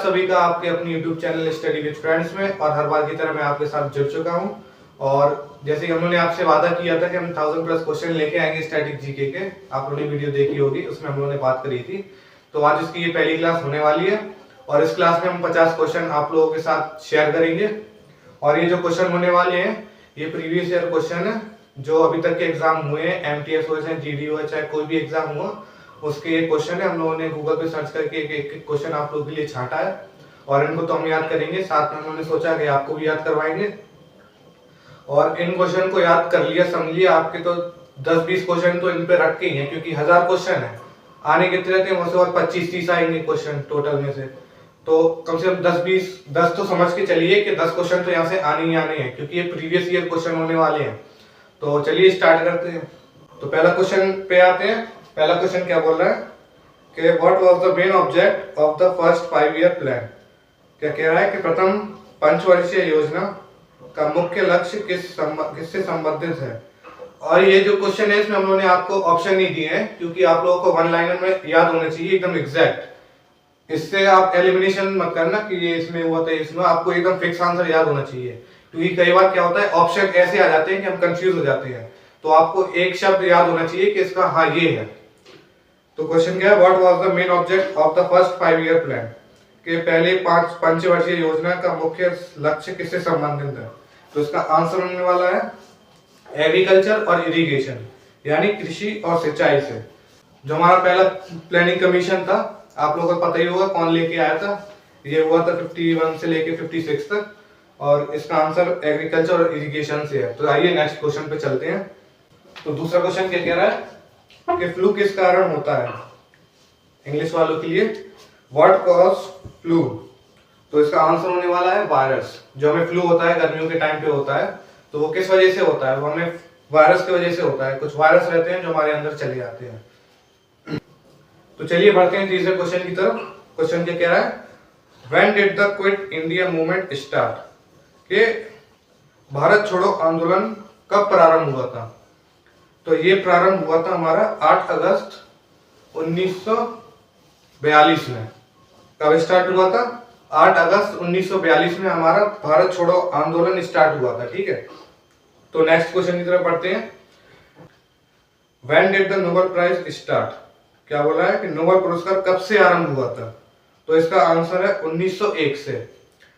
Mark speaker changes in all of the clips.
Speaker 1: आप सभी का आपके अपनी YouTube channel study with friends में। और हर बार की तरह मैं आपके साथ जुड़ चुका हूं। और जैसे कि हमने आपसे वादा किया था कि हम 1000+ क्वेश्चन लेके आएंगे स्टैटिक जीके के, आप लोगों ने वीडियो देखी होगी, उसमें हम लोगों ने बात करी थी। तो आज इसकी ये पहली क्लास होने वाली है और इस क्लास में हम 50 क्वेश्चन आप लोगों के साथ शेयर करेंगे। और ये जो क्वेश्चन होने वाले हैं ये प्रीवियस ईयर क्वेश्चन है जो अभी तक के एग्जाम हुए हैं, एमटीएस हो चाहे जीडी हो चाहे कोई भी एग्जाम हुआ, उसके ये क्वेश्चन है। हम लोगों ने गूगल पे सर्च करके एक क्वेश्चन आप लोगों के लिए छांटा है और इनको तो हम याद करेंगे, साथ में हमने सोचा कि आपको भी याद करवाएंगे। और इन क्वेश्चन को याद कर लिया समझ लिया, आपके तो 10-20 क्वेश्चन तो इन पे रख के ही है, क्योंकि 1000 क्वेश्चन है, आने कितने रहते हैं वहां से और 25-30 आएंगे क्वेश्चन टोटल में से। तो कम से कम 10 तो समझ के चलिए कि 10 क्वेश्चन तो यहाँ से आने ही आने हैं, क्योंकि ये प्रीवियस ईयर क्वेश्चन होने वाले हैं। तो चलिए स्टार्ट करते हैं। तो पहला क्वेश्चन पे आते हैं। पहला क्वेश्चन क्या बोल रहा है कि what was the main object of the first 5-year plan. क्या कह रहा है कि प्रथम पंचवर्षीय योजना का मुख्य लक्ष्य किससे संबंधित है। और ये जो क्वेश्चन है इसमें हम लोगों ने आपको ऑप्शन नहीं दिए हैं, क्योंकि आप लोगों को वन लाइनर में याद होना चाहिए एकदम एग्जैक्ट। इससे आप एलिमिनेशन मत करना कि ये इसमें हुआ था, इसमें आपको एकदम फिक्स आंसर याद होना चाहिए, क्योंकि कई बार क्या होता है ऑप्शन ऐसे आ जाते हैं कि हम कंफ्यूज हो जाते हैं। तो आपको एक शब्द याद होना चाहिए कि इसका हाँ ये है। तो क्वेश्चन क्या है, what was the main object of the first 5-year plan, के पहले 5 पंचवर्षीय योजना का मुख्य लक्ष्य किससे संबंधित है। तो इसका आंसर होने वाला है एग्रीकल्चर और इरिगेशन, यानी कृषि और सिंचाई से। जो हमारा पहला प्लानिंग कमीशन था, आप लोगों को पता ही होगा कौन लेके आया था, ये हुआ था 51 से लेके 56 तक, और इसका आंसर एग्रीकल्चर और इरिगेशन से है। तो आइए नेक्स्ट क्वेश्चन पे चलते हैं। तो दूसरा क्वेश्चन क्या कह रहा है कि फ्लू किस कारण होता है। इंग्लिश वालों के लिए व्हाट कॉज फ्लू। तो इसका आंसर होने वाला है वायरस। जो हमें फ्लू होता है गर्मियों के टाइम पे होता है, तो वो किस वजह से होता है, वो हमें वायरस की वजह से होता है। कुछ वायरस रहते हैं जो हमारे अंदर चले जाते हैं। तो चलिए बढ़ते हैं तीसरे क्वेश्चन की तरफ। क्वेश्चन क्या कह रहा है, when did the quit India movement start, कि भारत छोड़ो आंदोलन कब प्रारंभ हुआ था। तो ये प्रारंभ हुआ था हमारा 8 अगस्त 1942 में। कब स्टार्ट हुआ था, 8 अगस्त 1942 में हमारा भारत छोड़ो आंदोलन स्टार्ट हुआ था। ठीक है, तो नेक्स्ट क्वेश्चन की तरफ बढ़ते हैं। When did the Nobel prize start, क्या बोला है कि नोबेल पुरस्कार कब से आरंभ हुआ था। तो इसका आंसर है 1901 से,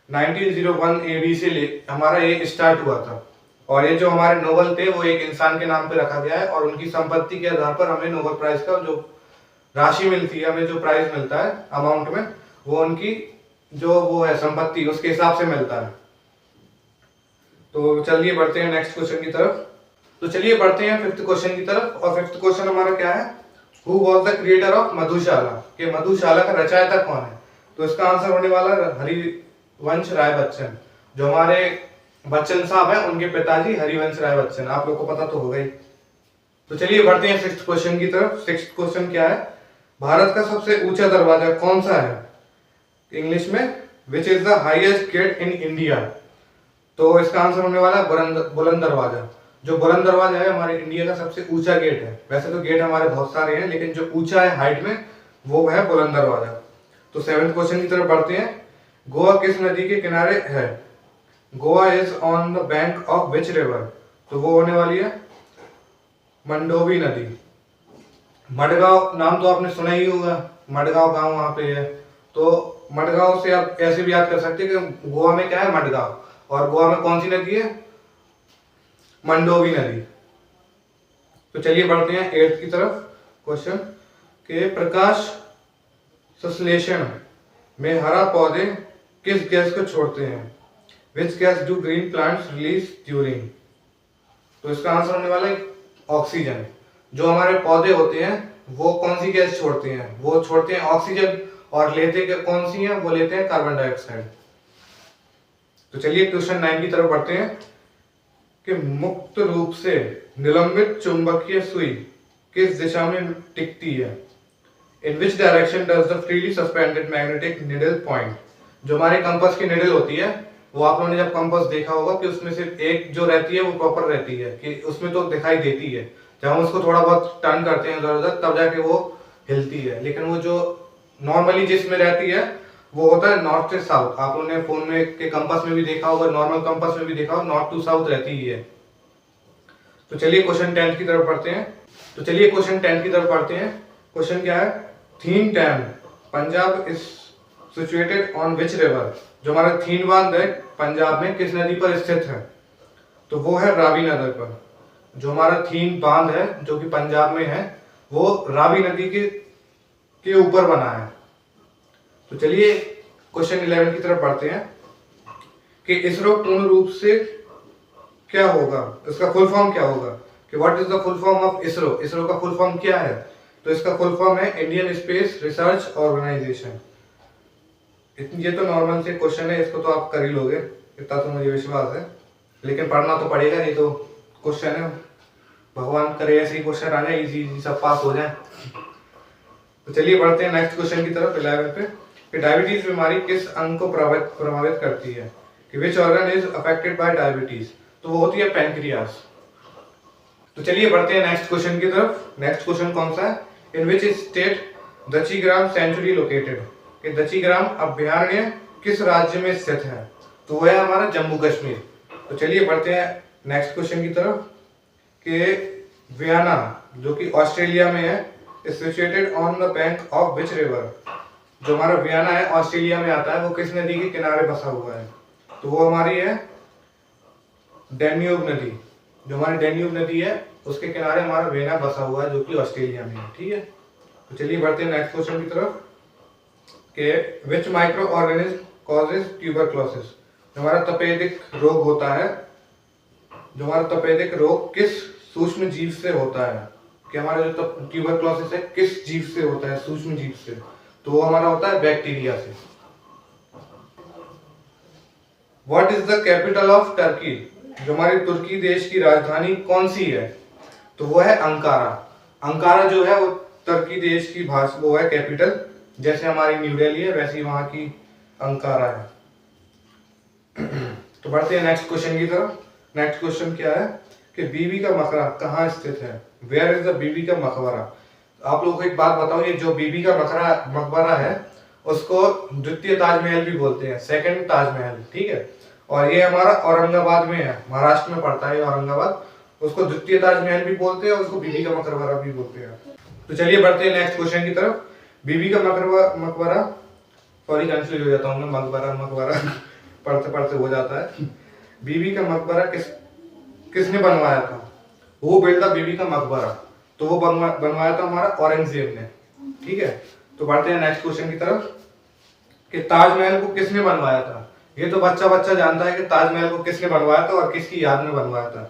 Speaker 1: 1901 AD से हमारा ये स्टार्ट हुआ था। और ये जो हमारे नोबेल थे वो एक इंसान के नाम पे रखा गया है, और उनकी संपत्ति के आधार पर हमें नोबेल प्राइज का जो राशि मिलती है, हमें जो प्राइज मिलता है अमाउंट में, वो उनकी जो वो है संपत्ति उसके हिसाब से मिलता है। तो चलिए बढ़ते हैं नेक्स्ट क्वेश्चन की तरफ। तो चलिए बढ़ते हैं 5th क्वेश्चन की तरफ। और 5th क्वेश्चन हमारा क्या है, who was the creator of Madhushala, कि मधुशाला का रचयिता कौन है। तो इसका आंसर होने वाला है हरिवंश राय बच्चन। जो हमारे बच्चन साहब हैं उनके पिताजी हरिवंश राय बच्चन, आप लोग को पता तो होगा ही। तो चलिए बढ़ते हैं 6th क्वेश्चन की तरफ। 6th क्वेश्चन क्या है, भारत का सबसे ऊंचा दरवाजा कौन सा है। इंग्लिश में which is the highest get in India. तो इसका आंसर होने वाला है बुलंद दरवाजा। जो बुलंद दरवाजा है हमारे इंडिया का सबसे ऊंचा गेट है। वैसे तो गेट हमारे बहुत सारे हैं, लेकिन जो ऊंचा है हाइट में वो है बुलंद दरवाजा। तो 7th क्वेश्चन की तरफ बढ़ते हैं। गोवा किस नदी के किनारे है। Goa is on the bank of which river. तो वो होने वाली है मंडोवी नदी। मडगांव नाम तो आपने सुना ही होगा, मडगांव गांव वहां पे है। तो मडगांव से आप ऐसे भी याद कर सकते हैं कि गोवा में क्या है मडगांव, और गोवा में कौन सी नदी है, मंडोवी नदी। तो चलिए बढ़ते हैं 8th की तरफ। क्वेश्चन के प्रकाश संश्लेषण में हरा पौधे किस गैस को छोड़ते हैं। Which gas do green plants release during. तो इसका आंसर होने वाला है ऑक्सीजन। जो हमारे पौधे होते हैं वो कौन सी गैस छोड़ते हैं, वो छोड़ते हैं ऑक्सीजन, और लेते कौन सी है, वो लेते हैं कार्बन डाइऑक्साइड। तो चलिए क्वेश्चन 9 की तरफ बढ़ते हैं कि मुक्त रूप से निलंबित चुंबकीय सुई किस दिशा में टिकती है। In which direction does the freely suspended magnetic needle point. जो हमारे कंपास की निडल होती है, वो आप लोगों ने जब कंपास देखा होगा कि उसमें सिर्फ एक जो रहती है वो प्रॉपर रहती है, कि उसमें तो दिखाई देती है, जब हम उसको थोड़ा बहुत टर्न करते हैं इधर उधर तब जाके वो हिलती है। लेकिन वो जो नॉर्मली जिसमें रहती है वो होता है नॉर्थ से साउथ। आप लोगों ने फोन में के कंपास में भी देखा होगा, नॉर्मल कंपास में भी देखा होगा, नॉर्थ टू साउथ रहती ही है। तो चलिए क्वेश्चन 10 की तरफ पढ़ते हैं। क्वेश्चन क्या है? Thein dam Punjab is situated on which river? जो हमारा थीन बांध है पंजाब में किस नदी पर स्थित है? तो वो है रावी नदी पर। जो हमारा थीन बांध है जो कि पंजाब में है, वो रावी नदी के ऊपर बना है। तो चलिए क्वेश्चन 11 की तरफ पढ़ते हैं कि इसरो पूर्ण रूप से क्या होगा, इसका फुल फॉर्म क्या होगा, कि what is the full form of ISRO? ISRO का फुल फॉर्म क्या है? तो इसका फुल फॉर्म है इंडियन स्पेस रिसर्च ऑर्गेनाइजेशन। ये तो नॉर्मल से क्वेश्चन है, इसको तो आप कर ही लोगे, इतना तो मुझे विश्वास है, लेकिन पढ़ना तो पड़ेगा, नहीं तो क्वेश्चन है, भगवान करे ऐसे ही क्वेश्चन आ जाए, इजी सब पास हो जाए। तो चलिए बढ़ते हैं नेक्स्ट क्वेश्चन की तरफ 11 पे, कि डायबिटीज बीमारी किस अंग को प्रभावित करती है? कि which organ is affected by diabetes? तो वो होती है पैनक्रियास। तो चलिए बढ़ते हैं नेक्स्ट क्वेश्चन की तरफ। नेक्स्ट क्वेश्चन कौन सा है? In which state दचीग्राम sanctuary located? कि दचीग्राम अभ्यारण्य किस राज्य में स्थित है? तो वह है हमारा जम्मू कश्मीर। तो चलिए बढ़ते हैं नेक्स्ट क्वेश्चन की तरफ, कि वियना जो कि ऑस्ट्रेलिया में है is situated on the bank of which river? जो हमारा वियना है ऑस्ट्रेलिया में आता है, वो किस नदी के किनारे बसा हुआ है? तो वो हमारी है डैन्यूब नदी। जो हमारी डैन्यूब नदी है उसके किनारे हमारा वियना बसा हुआ है, जो कि ऑस्ट्रेलिया में है। ठीक है, तो चलिए बढ़ते हैं नेक्स्ट क्वेश्चन की तरफ, कि विच माइक्रो ऑर्गेनिज्म कॉजेज ट्यूबरक्लोसिस? जो हमारा तपेदिक रोग होता है, जो हमारा तपेदिक रोग किस सूक्ष्म जीव से होता है? कि हमारा जो ट्यूबरक्लोसिस है किस जीव से होता है? सूक्ष्म जीव से। तो वो हमारा होता है बैक्टीरिया से। What is the capital of Turkey? जो हमारी तुर्की देश की राजधानी कौन सी है? तो वो है अंकारा। अंकारा जो है वो तुर्की देश की भाषा, वो है कैपिटल, जैसे हमारी न्यू दिल्ली है वैसे ही वहां की अंकारा है। तो बढ़ते हैं नेक्स्ट क्वेश्चन की तरफ। नेक्स्ट क्वेश्चन क्या है? कि बीबी का मकबरा कहाँ स्थित है? वेयर इज द बीबी का मकबरा? आप लोगों को एक बात बताओ, ये जो बीबी का मकबरा है उसको द्वितीय ताजमहल भी बोलते हैं, सेकंड ताजमहल। ठीक है, और ये हमारा औरंगाबाद में है, महाराष्ट्र में पड़ता है औरंगाबाद। उसको द्वितीय ताजमहल भी बोलते हैं और उसको बीबी का मकबरा भी बोलते हैं। तो चलिए बढ़ते हैं नेक्स्ट क्वेश्चन की तरफ। बीबी का मकबरा, सॉरी कंफ्यूज हो जाता हूँ मैं, मकबरा पढ़ते पढ़ते हो जाता है। बीबी का मकबरा किसने बनवाया था? वो बिल्ड द बीबी का मकबरा, तो वो बनवाया था हमारा औरंगजेब ने। ठीक है, तो बढ़ते हैं नेक्स्ट क्वेश्चन की तरफ, कि ताजमहल को किसने बनवाया था? ये तो बच्चा जानता है कि ताजमहल को किसने बनवाया था और किसकी याद में बनवाया था।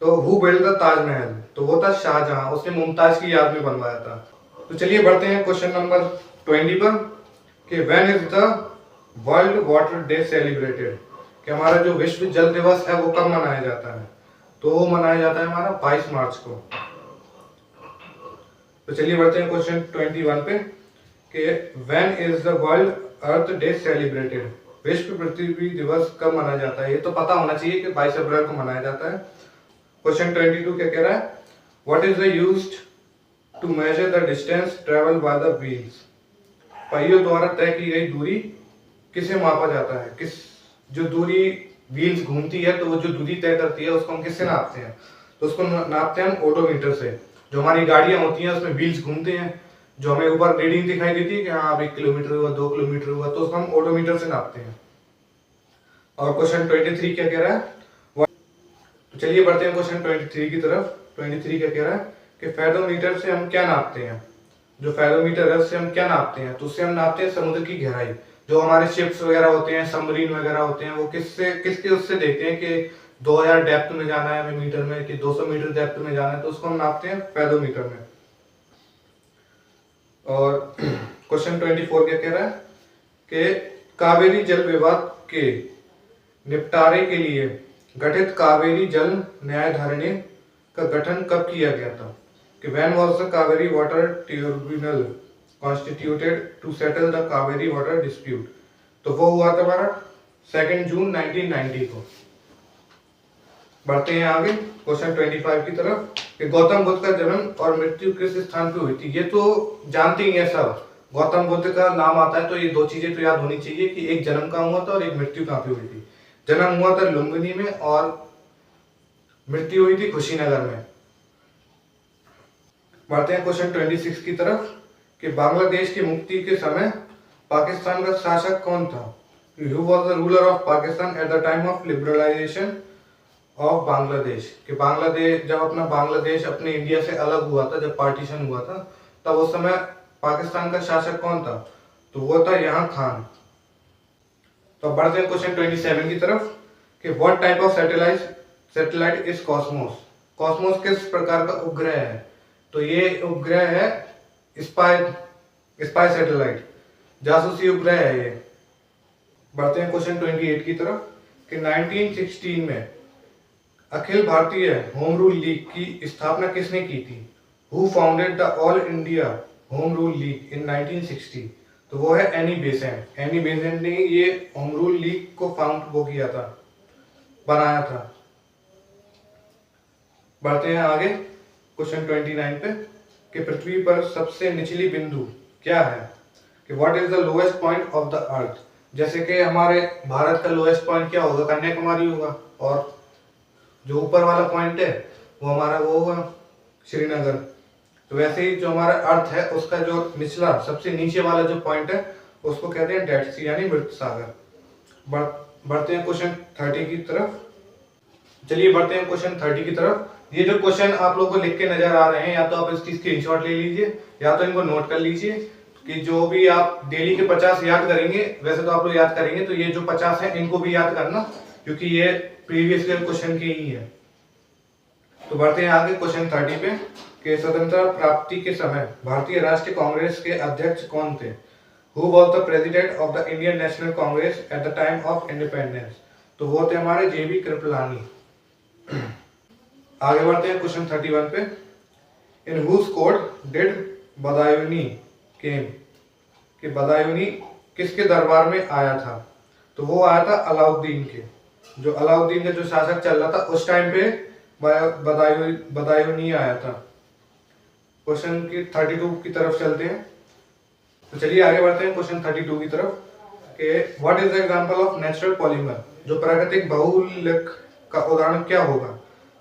Speaker 1: तो हु बिल्ड द ताजमहल? तो वो था शाहजहां, उसने मुमताज की याद में बनवाया था। तो चलिए बढ़ते हैं क्वेश्चन नंबर 20 पर, कि when is the world water day celebrated? कि हमारा जो विश्व जल दिवस है वो कब मनाया जाता है? तो वो मनाया जाता है हमारा 22 मार्च को। तो चलिए बढ़ते हैं क्वेश्चन 21 पे, कि when is the world earth day celebrated? विश्व पृथ्वी दिवस कब मनाया जाता है? ये तो पता होना चाहिए कि 22 अप्रैल को मनाया जाता है। क्वेश्चन 22 क्या कह रहा है? What is the used to measure the distance travel by the wheels? पहियों द्वारा तय की गई दूरी किसे मापा जाता है? किस जो दूरी व्हील्स घूमती है, तो वो जो दूरी तय करती है उसको हम किससे नापते हैं? तो उसको नापते हैं हम ओडोमीटर से। जो हमारी गाड़ियां होती हैं उसमें व्हील्स घूमते हैं, जो हमें ऊपर रीडिंग दिखाई देती है कि हाँ अब 1 किलोमीटर हुआ, 2 किलोमीटर हुआ, तो उसको हम ओडोमीटर से नापते हैं। और क्वेश्चन 23 क्या कह रहा है? तो चलिए बढ़ते हैं क्वेश्चन 23 की तरफ। 23 क्या कह रहा है? कि फेरोमीटर से हम क्या नापते हैं? जो फेरोमीटर है उससे हम क्या नापते हैं? तो उससे हम नापते हैं समुद्र की गहराई। जो हमारे शिप्स वगैरह होते हैं, सबमरीन वगैरह होते हैं, वो किसके उससे देखते हैं कि 2000 डेप्थ में जाना है हमें मीटर में, कि 200 मीटर डेप्थ में जाना है, तो उसको हम नापते हैं फेरोमीटर में। और क्वेश्चन 24 क्या कह रहा है? कि कावेरी जल विवाद के निपटारे के लिए गठित कावेरी जल न्यायधारणी का गठन कब किया गया था? कि when was the Kaveri water tribunal constituted to settle the Kaveri water dispute? तो वो हुआ था हमारा 2 जून 1990 को। बढ़ते हैं आगे क्वेश्चन 25 की तरफ, कि गौतम बुद्ध का जन्म और मृत्यु किस स्थान पे हुई थी? ये तो जानते ही हैं सब, गौतम बुद्ध का नाम आता है तो ये दो चीजें तो याद होनी चाहिए कि एक जन्म कहाँ हुआ था और एक मृत्यु कहाँ पे हुई थी। जन्म हुआ था लुम्बिनी में और मृत्यु हुई थी कुशीनगर में। बढ़ते हैं क्वेश्चन 26 की तरफ कि बांग्लादेश की मुक्ति के समय पाकिस्तान का शासक कौन था? Who was the ruler of Pakistan at the time of liberalization of Bangladesh? कि बांग्लादेश जब बांग्लादेश अपने इंडिया से अलग हुआ था, जब पार्टीशन हुआ था, तब उस समय पाकिस्तान का शासक कौन था? तो वो था यहाँ खान। तो अब बढ़ते हैं क्वेश्चन 27 की तरफ कि what type of satellite is Cosmos? Cosmos किस प्रकार का उपग्रह है? तो ये उपग्रह है स्पाई सैटेलाइट, जासूसी उपग्रह है ये। बढ़ते हैं क्वेश्चन 28 की तरफ कि 1916 में Akhil Bharatiya home Rule league की स्थापना किसने की थी? Who founded the All India Home Rule League in 1960? तो वो है एनी बेसेंट। एनी बेसेंट ने ये होम रूल लीग को किया था, बनाया था। बढ़ते हैं आगे क्वेश्चन 29 पे कि पृथ्वी पर सबसे निचली बिंदु क्या है? कि what is the lowest point of the earth? जैसे कि हमारे भारत का लोएस्ट पॉइंट क्या होगा? कन्याकुमारी होगा, और जो ऊपर वाला पॉइंट है वो हमारा वो होगा श्रीनगर। तो वैसे ही जो हमारा अर्थ है उसका जो निचला सबसे नीचे वाला जो पॉइंट है उसको कहते हैं डेड सी यानी मृत सागर। बढ़ते हैं क्वेश्चन 30 की तरफ। चलिए बढ़ते हैं क्वेश्चन 30 की तरफ। ये जो क्वेश्चन आप लोगों को लिख के नजर आ रहे हैं, या तो आप इसकी स्क्रीनशॉट ले लीजिए या तो इनको नोट कर लीजिए कि जो भी आप डेली के 50 याद करेंगे, वैसे तो आप लोग याद करेंगे, तो ये जो 50 है इनको भी याद करना, क्योंकि ये प्रीवियस ईयर क्वेश्चन के ही है। तो बढ़ते हैं आगे क्वेश्चन 30 पे कि स्वतंत्रता प्राप्ति के समय भारतीय राष्ट्रीय कांग्रेस के अध्यक्ष कौन थे? Who was the president of the Indian national Congress at the time of independence? तो वो थे हमारे JB कृपलानी। आगे बढ़ते हैं क्वेश्चन 31 पे। In whose court did Badayuni came? कि बदायूनी किसके दरबार में आया था? तो वो आया था अलाउद्दीन के। जो अलाउद्दीन का जो शासक चल रहा था उस टाइम पे बदायूनी आया था। क्वेश्चन की 32 की तरफ चलते हैं। तो चलिए आगे बढ़ते हैं क्वेश्चन 32 की तरफ कि what is the example of natural polymer? जो प्राकृतिक बहुलक का उदाहरण क्या होगा?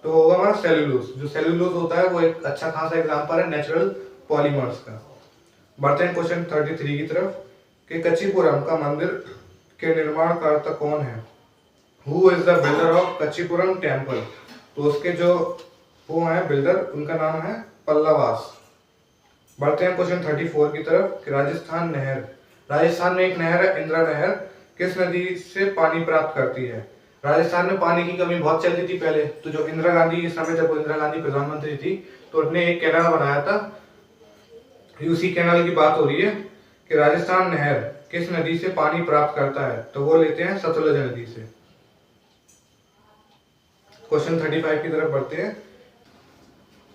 Speaker 1: तो होगा हमारा सेलुलोज। जो सेलुलोज होता है वो एक अच्छा खासा एग्जांपल है नेचुरल पॉलीमर्स का। बढ़ते हैं क्वेश्चन 33 की तरफ कि कच्चीपुरम का मंदिर के निर्माणकर्ता कौन है? Who is the builder of Kanchipuram temple? तो उसके जो वो है बिल्डर, उनका नाम है पल्लवास। बढ़ते हैं क्वेश्चन 34 की तरफ कि राजस्थान नहर, राजस्थान में एक नहर है इंदिरा नहर, किस नदी से पानी प्राप्त करती है? राजस्थान में पानी की कमी बहुत चलती थी पहले, तो जो इंदिरा गांधी इस समय जब इंदिरा गांधी प्रधानमंत्री थी तो उन्होंने एक कैनाल बनाया था। उसी कैनाल की बात हो रही है कि राजस्थान नहर किस नदी से पानी प्राप्त करता है? तो वो लेते हैं सतलुज नदी से। क्वेश्चन 35 की तरफ बढ़ते हैं।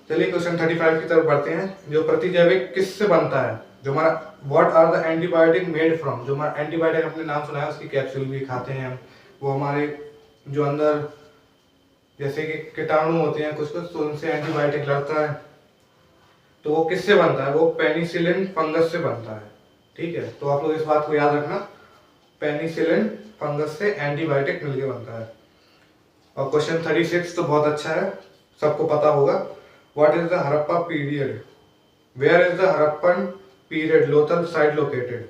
Speaker 1: चलिए क्वेश्चन 35 की तरफ बढ़ते हैं। जो प्रतिजैविक किससे बनता है? जो हमारा what are the antibiotic made from? जो हमारा एंटीबायोटिक अपने नाम सुना है, उसकी कैप्सूल भी खाते हैं हम। वो हमारे जो अंदर जैसे कि कीटाणु होते हैं कुछ कुछ, तो उनसे एंटीबायोटिक लगता है। तो वो किससे बनता है? वो पेनिसिलिन फंगस से बनता है। ठीक है, तो आप लोग इस बात को याद रखना, पेनिसिलिन फंगस से एंटीबायोटिक मिलके बनता है। और क्वेश्चन 36 तो बहुत अच्छा है, सबको पता होगा। What is the Harappa period? Where is the Harappan period Lothal site located?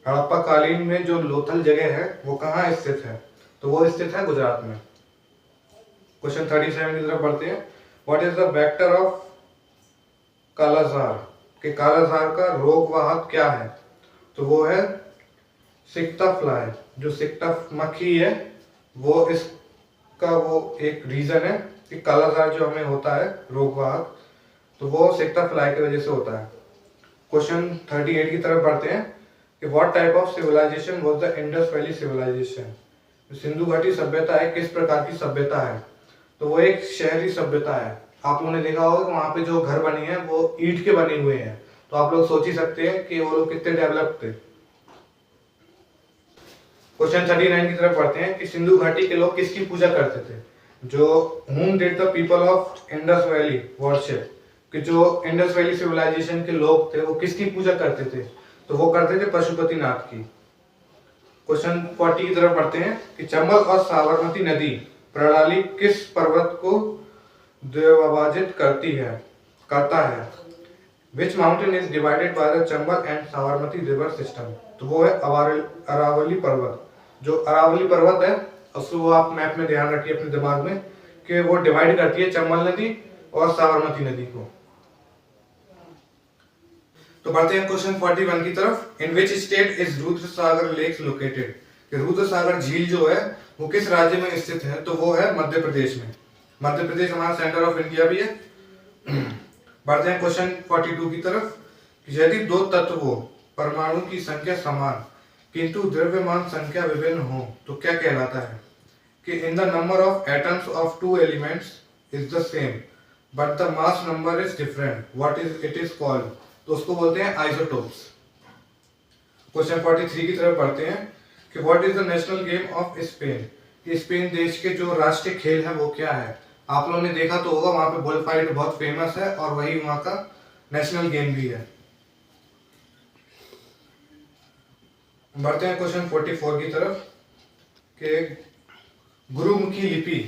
Speaker 1: Harappa कालीन में जो लोथल जगह है वो कहाँ स्थित है? तो वो स्थित है गुजरात में। क्वेश्चन 37 की तरफ बढ़ते हैं। What is the vector of kala-azar? कि कालाजार का रोगवाहक क्या है? तो वो है सिकटा फ्लाई। जो सिकटा मक्खी है वो इसका वो एक रीजन है कि कालाजार जो हमें होता है रोगवाहक, तो वो सिकटा फ्लाई की वजह से होता है। क्वेश्चन 38 की तरफ बढ़ते हैं कि what type of civilization was the Indus valley civilization? Sindhu घाटी सभ्यता है किस प्रकार की सभ्यता है? तो वो एक शहरी सभ्यता है। आप लोगों ने देखा होगा कि वहां पे जो घर बने हैं वो ईंट के बने हुए हैं, तो आप लोग सोच ही सकते हैं कि वो लोग कितने डेवलप थे। क्वेश्चन 39 की तरफ बढ़ते हैं कि सिंधु घाटी के लोग किसकी पूजा करते थे? जो whom did the people of Indus valley worship? कि जो इंडस वैली सिविलाइजेशन के लोग थे वो किसकी पूजा करते थे? तो वो करते थे पशुपतिनाथ की। क्वेश्चन 40 की तरफ पढ़ते हैं कि चंबल और साबरमती नदी प्रणाली किस पर्वत को द्विभाजित करता है? Which mountain is divided by the Chambal and Sabarmati river system? तो वो है अरावली पर्वत। जो अरावली पर्वत है उसको वो आप मैप में ध्यान रखिए अपने दिमाग में कि वो डिवाइड करती है चंबल नदी और साबरमती नदी को। तो बढ़ते हैं क्वेश्चन 41 की तरफ। In which state is Rudrasagar lake located? कि रुद्रसागर झील जो है वो किस राज्य में स्थित है? तो वो है मध्य प्रदेश में। मध्य प्रदेश हमारा सेंटर ऑफ इंडिया भी है। बढ़ते हैं क्वेश्चन 42 की तरफ। यदि दो तत्वों परमाणु की संख्या समान किंतु द्रव्यमान संख्या विभिन्न हो तो क्या कहलाता है? कि in the number of atoms of two elements is the same but the mass number is different, what is it is called? तो उसको बोलते हैं आइसोटोप्स। क्वेश्चन 43 की तरफ पढ़ते हैं कि what is the national game of Spain? कि स्पेन देश के जो राष्ट्रीय खेल है वो क्या है? आप लोगों ने देखा तो होगा, वहां पे बुल फाइट बहुत फेमस है और वही वहां का नेशनल गेम भी है। बढ़ते हैं क्वेश्चन 44 की तरफ कि गुरुमुखी लिपि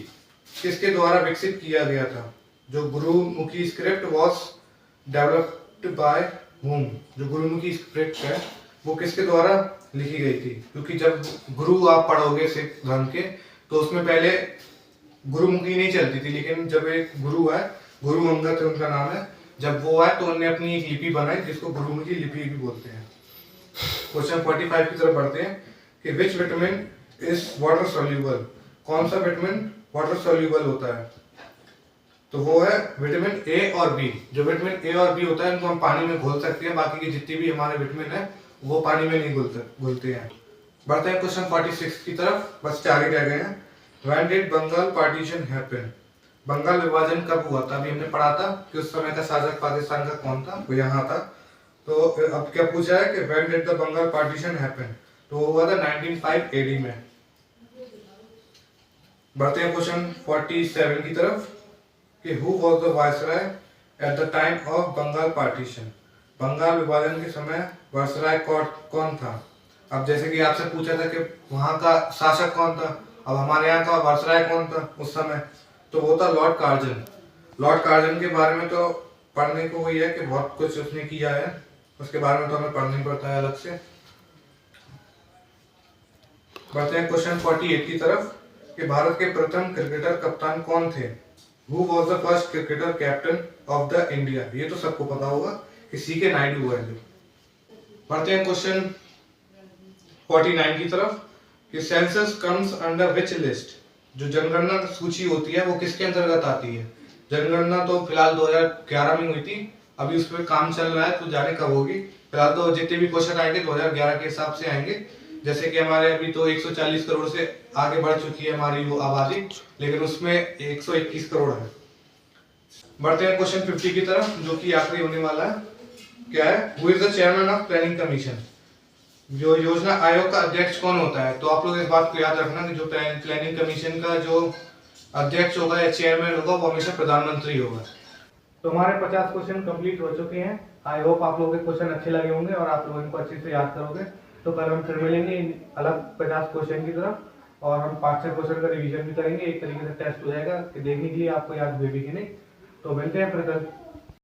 Speaker 1: किसके द्वारा विकसित किया गया था? जो Gurmukhi script was developed by whom? जो गुरुमुखी स्क्रिप्ट है वो किसके द्वारा लिखी गई थी? क्योंकि जब गुरु आप पढ़ोगे सिख धर्म के तो उसमें पहले गुरुमुखी नहीं चलती थी, लेकिन जब एक गुरु है, गुरु अंगद उनका नाम है, जब वो आए तो उन्होंने अपनी एक लिपि बनाई जिसको गुरुमुखी लिपि भी बोलते हैं। क्वेश्चन 45 की तरफ बढ़ते हैं कि which vitamin is water soluble? कौन सा विटामिन वाटर सॉल्यूबल होता है? तो वो है विटामिन ए और बी। जो विटामिन ए और बी होता है उनको हम पानी में घोल सकते हैं, बाकी की जितनी भी हमारे विटामिन है वो पानी में नहीं घुलते हैं। बढ़ते हैं क्वेश्चन 46 की तरफ, बस 4 ही रह गए हैं। When did Bengal partition happen? Bengal विभाजन कब हुआ था? अभी हमने पढ़ा था कि उस समय का शासक पाकिस्तान का कौन था, वो यहाँ था। तो अब क्या पूछा है कि when did the Bengal partition happen? तो वो हुआ था 1905 AD में। बढ़ते हैं क्वेश्चन 47 की तरफ कि who was the viceroy at the time of Bengal partition? Bengal विभाजन के समय वायसराय कौन था? अब जैसे कि आपसे पूछा था कि वहां का शासक कौन था, अब हमारे यहाँ का वायसराय कौन था उस समय? तो वो था लॉर्ड कार्जन। लॉर्ड कार्जन के बारे में तो पढ़ने को वही है कि बहुत कुछ उसने किया है, उसके बारे में तो हमें पढ़ना ही पड़ता है अलग से। बढ़ते हैं क्वेश्चन 48 की तरफ कि भारत के प्रथम क्रिकेटर कप्तान कौन थे? Who was the first cricketer captain of the India? ये तो सबको पता होगा कि सीके नायडू है। बढ़ते हैं क्वेश्चन 49 की तरफ कि census comes under which list? जो जनगणना सूची होती है वो किसके अंतर्गत आती है? जनगणना तो फिलहाल 2011 में हुई थी, अभी उस पर काम चल रहा है तो जाने कब होगी। फिलहाल तो जितने भी क्वेश्चन आएंगे 2011 के हिसाब से आएंगे। जैसे कि हमारे अभी तो 140 करोड़ से आगे बढ़ चुकी है हमारी वो आबादी, लेकिन उसमें 121 करोड़ है। बढ़ते हैं क्वेश्चन 50 की तरफ जो कि आखिरी होने वाला है। क्या है? Who is the chairman of planning commission? जो योजना आयोग का अध्यक्ष कौन होता है? तो आप लोग इस बात को याद रखना कि जो प्लानिंग कमीशन का जो अध्यक्ष होगा या चेयरमैन होगा वो हमेशा प्रधानमंत्री होगा। तो हमारे 50 क्वेश्चन कंप्लीट हो चुके हैं। आई होप आप लोगों के क्वेश्चन अच्छे लगे होंगे और आप लोग इनको अच्छे से याद करोगे। तो कल हम फिर मिलेंगे अलग 50 क्वेश्चन की तरफ, और हम 5-6 क्वेश्चन का रिवीजन भी करेंगे। एक तरीके से टेस्ट हो जाएगा कि देखने के लिए आपको याद हुए भी कि नहीं। तो मिलते हैं फिर कल।